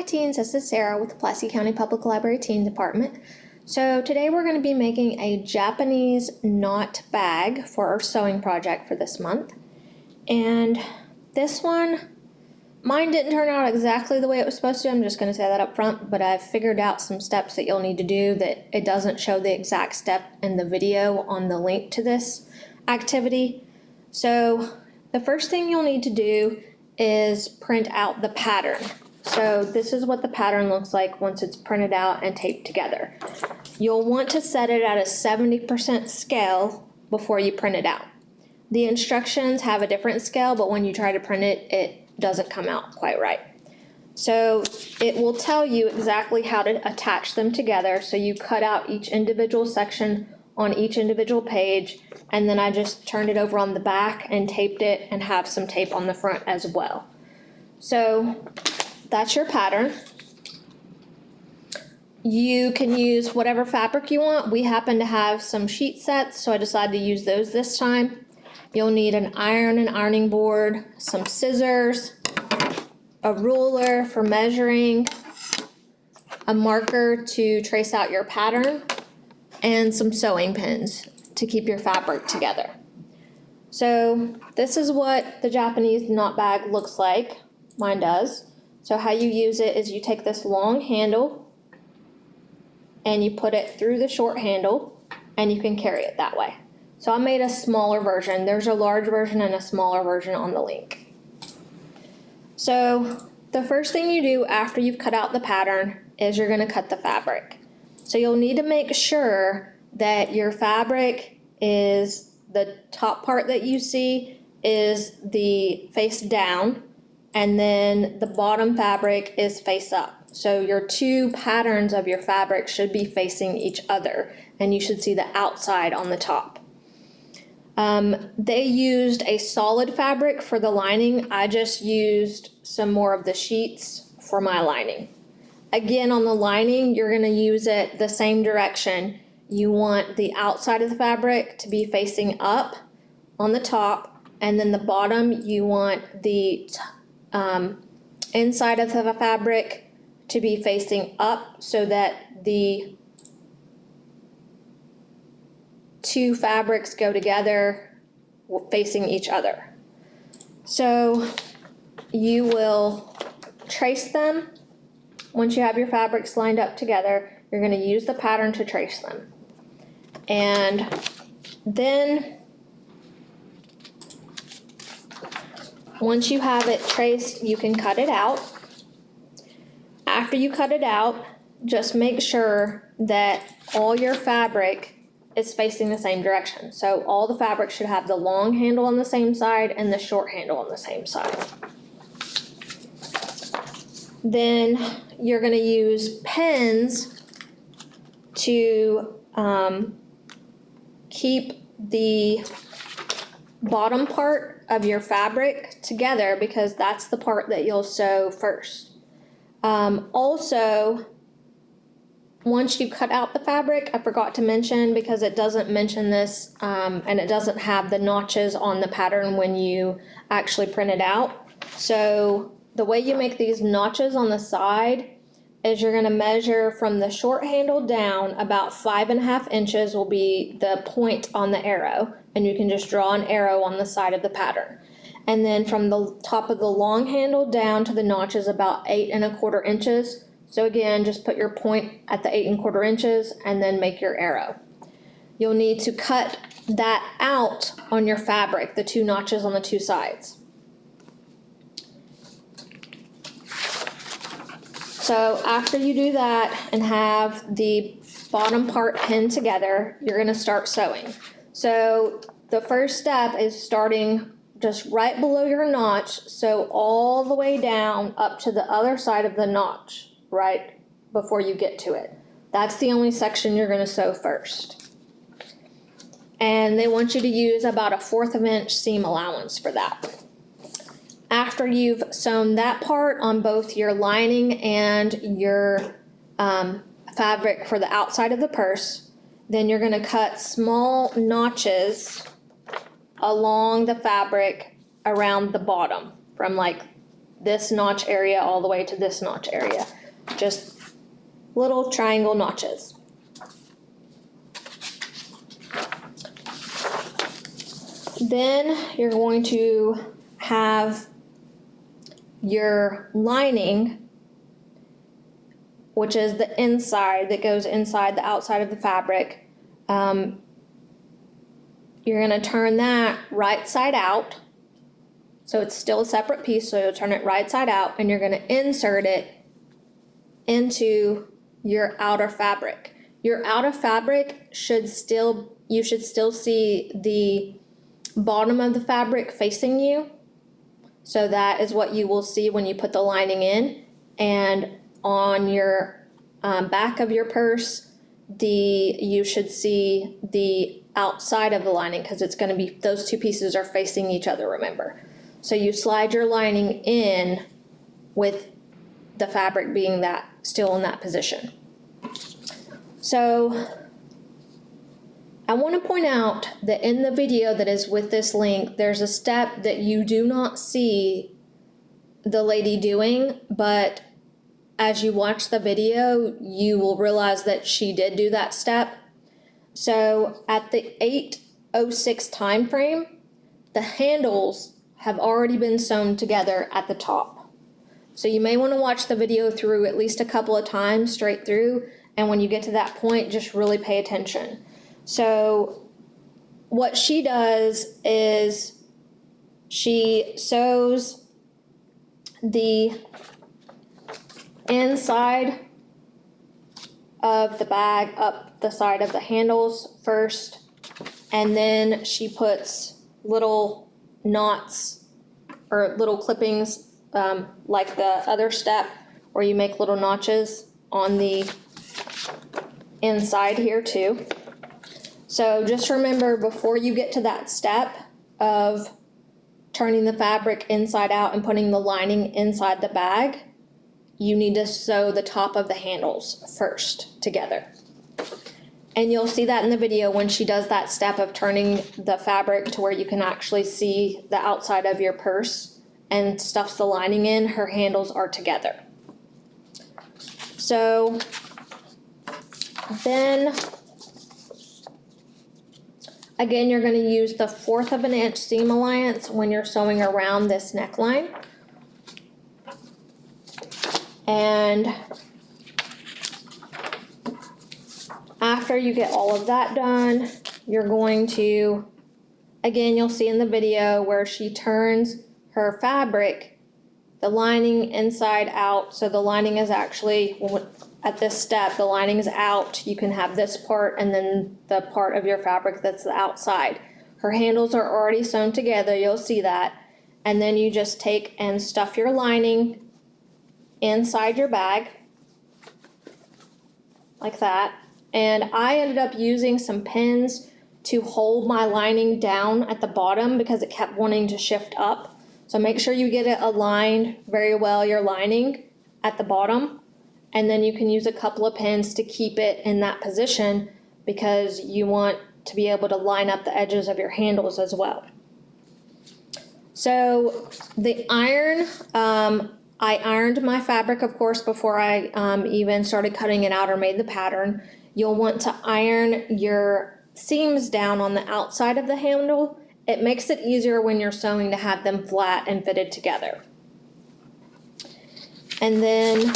teens, this is Sarah with the Pulaski County Public Library Teen Department. So today we're going to be making a Japanese knot bag for our sewing project for this month. And this one, mine didn't turn out exactly the way it was supposed to. I'm just going to say that up front, but I've figured out some steps that you'll need to do that it doesn't show the exact step in the video on the link to this activity. So the first thing you'll need to do is print out the pattern. So this is what the pattern looks like once it's printed out and taped together. You'll want to set it at a 70% scale before you print it out. The instructions have a different scale, but when you try to print it, it doesn't come out quite right. So it will tell you exactly how to attach them together. So you cut out each individual section on each individual page, and then I just turned it over on the back and taped it and have some tape on the front as well. So that's your pattern. You can use whatever fabric you want. We happen to have some sheet sets, so I decided to use those this time. You'll need an iron and ironing board, some scissors, a ruler for measuring, a marker to trace out your pattern, and some sewing pins to keep your fabric together. So this is what the Japanese knot bag looks like. Mine does. So how you use it is you take this long handle and you put it through the short handle and you can carry it that way. So I made a smaller version. There's a large version and a smaller version on the link. So the first thing you do after you've cut out the pattern is you're going to cut the fabric. So you'll need to make sure that your fabric is the top part that you see is the face down, and then the bottom fabric is face up. So your two patterns of your fabric should be facing each other, and you should see the outside on the top. They used a solid fabric for the lining. I just used some more of the sheets for my lining. Again, on the lining, you're going to use it the same direction. You want the outside of the fabric to be facing up on the top, and then the bottom, you want the inside of the fabric to be facing up so that the two fabrics go together facing each other. So you will trace them. Once you have your fabrics lined up together, you're going to use the pattern to trace them. And then once you have it traced, you can cut it out. After you cut it out, just make sure that all your fabric is facing the same direction. So all the fabric should have the long handle on the same side and the short handle on the same side. Then you're going to use pins to keep the bottom part of your fabric together, because that's the part that you'll sew first. Also, once you cut out the fabric, I forgot to mention, because it doesn't mention this, and it doesn't have the notches on the pattern when you actually print it out. So the way you make these notches on the side is you're going to measure from the short handle down. About 5.5 inches will be the point on the arrow, and you can just draw an arrow on the side of the pattern. And then from the top of the long handle down to the notch is about 8.25 inches. So again, just put your point at the 8.25 inches and then make your arrow. You'll need to cut that out on your fabric, the two notches on the two sides. So after you do that and have the bottom part pinned together, you're going to start sewing. So the first step is starting just right below your notch, sew all the way down up to the other side of the notch, right before you get to it. That's the only section you're going to sew first. And they want you to use about a 1/4 inch seam allowance for that. After you've sewn that part on both your lining and your fabric for the outside of the purse, then you're going to cut small notches along the fabric around the bottom, from like this notch area all the way to this notch area. Just little triangle notches. Then you're going to have your lining, which is the inside that goes inside the outside of the fabric. You're going to turn that right side out. So it's still a separate piece, so you'll turn it right side out, and you're going to insert it into your outer fabric. Your outer fabric you should still see the bottom of the fabric facing you. So that is what you will see when you put the lining in. And on your back of your purse, you should see the outside of the lining, because it's going to be, those two pieces are facing each other, remember. So you slide your lining in with the fabric being that still in that position. So I want to point out that in the video that is with this link, there's a step that you do not see the lady doing, but as you watch the video, you will realize that she did do that step. So at the 8:06 time frame, the handles have already been sewn together at the top. So you may want to watch the video through at least a couple of times straight through, and when you get to that point, just really pay attention. So what she does is she sews the inside of the bag up the side of the handles first, and then she puts little knots or little clippings, like the other step where you make little notches on the inside here too. So just remember, before you get to that step of turning the fabric inside out and putting the lining inside the bag, you need to sew the top of the handles first together. And you'll see that in the video when she does that step of turning the fabric to where you can actually see the outside of your purse and stuffs the lining in, her handles are together. So then again, you're going to use the 1/4 of an inch seam allowance when you're sewing around this neckline. And after you get all of that done, you're going to, again, you'll see in the video where she turns her fabric, the lining inside out. So the lining is actually, at this step, the lining is out. You can have this part and then the part of your fabric that's the outside. Her handles are already sewn together, you'll see that. And then you just take and stuff your lining inside your bag, like that. And I ended up using some pins to hold my lining down at the bottom because it kept wanting to shift up. So make sure you get it aligned very well, your lining at the bottom. And then you can use a couple of pins to keep it in that position because you want to be able to line up the edges of your handles as well. So the iron, I ironed my fabric, of course, before I even started cutting it out or made the pattern. You'll want to iron your seams down on the outside of the handle. It makes it easier when you're sewing to have them flat and fitted together. And then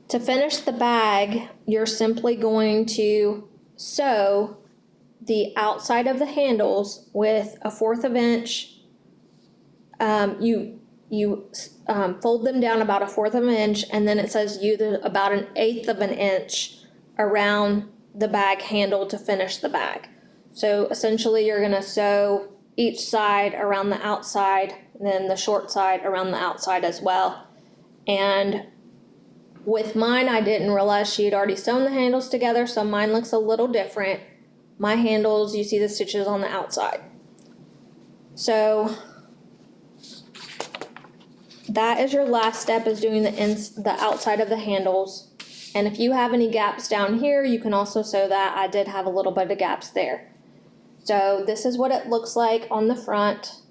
to finish the bag, you're simply going to sew the outside of the handles with a 1/4 of an inch. You fold them down about a 1/4 of an inch, and then it says about an 1/8 of an inch around the bag handle to finish the bag. So essentially you're going to sew each side around the outside, and then the short side around the outside as well. And with mine, I didn't realize she had already sewn the handles together, so mine looks a little different. My handles, you see the stitches on the outside. So that is your last step, is doing the outside of the handles. And if you have any gaps down here, you can also sew that. I did have a little bit of gaps there. So this is what it looks like on the front.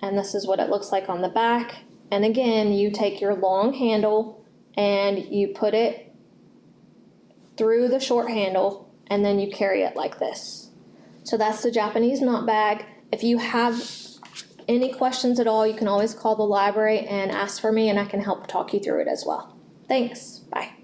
and this is what it looks like on the back. And again, you take your long handle and you put it through the short handle, and then you carry it like this. So that's the Japanese knot bag. If you have any questions at all, you can always call the library and ask for me, and I can help talk you through it as well. Thanks. Bye.